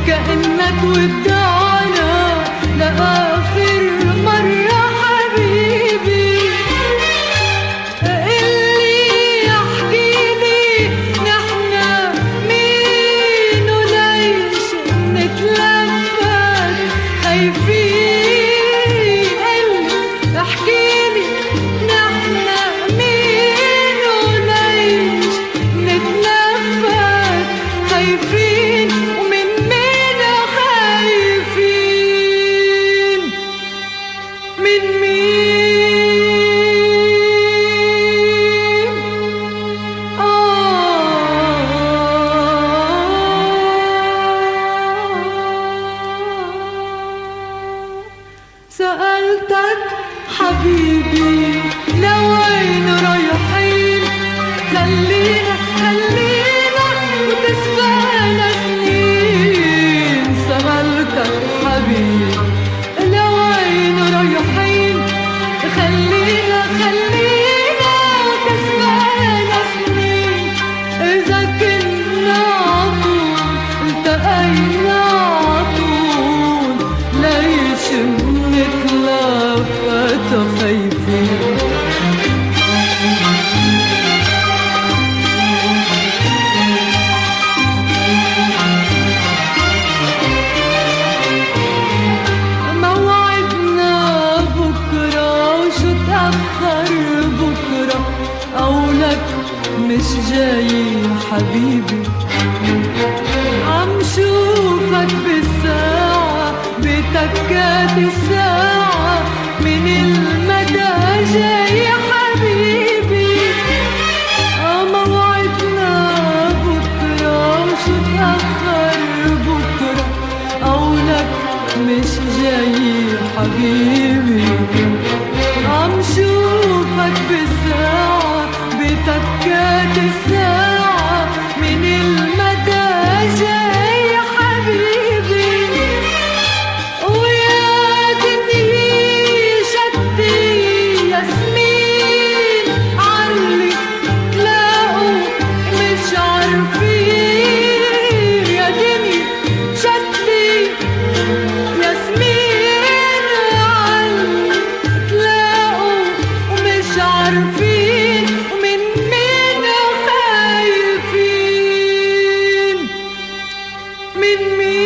كأنك ودعنا لآخر مرة حبيبي. اللي يحكيلي نحنا مين وليش نتلفت خايفين. اللي احكيلي نحنا مين وليش نتلفت خايفين. ومن مين خايفين؟ من مين؟ سألتك حبيبي لوين رايحين؟ خلينا وتسبقنا سنين. سألتك حبيبي لوين رايحين؟ خلينا وتسبقنا سنين. إذا كنا عطول التقينا عطول ليش نتلفت خايفين؟ موعدنا بكرة وشو تأخر بكرة قولك مش جاي حبيبي. عم شوفك بالساعة بتكات الساعة من المدى جاي حبيبي. موعدنا بكرة وشو تأخر بكرة قولك مش جاي حبيبي. عم شوفك بالساعة بتكات الساعة من المدى جاي حبيبي. ويا دنيا شتي ياسمين علي تلاقوا مش عارفين. يا دنيا شتي ياسمين علي تلاقوا ومش عارفين. ومن مين خايفين؟ من مين؟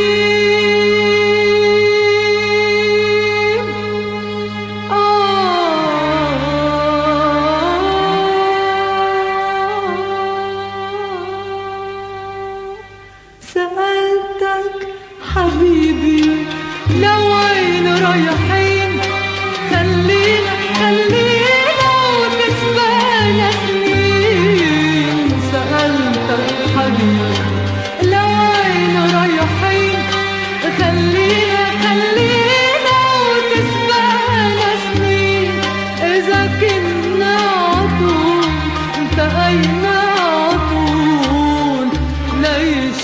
سألتك حبيبي لوين رايحين؟ خلينا وتسبقنا سنين. سألتك حبيبي لوين رايحين؟ خلينا وتسبقنا سنين. إذا كنا عطول التقينا عطول ليش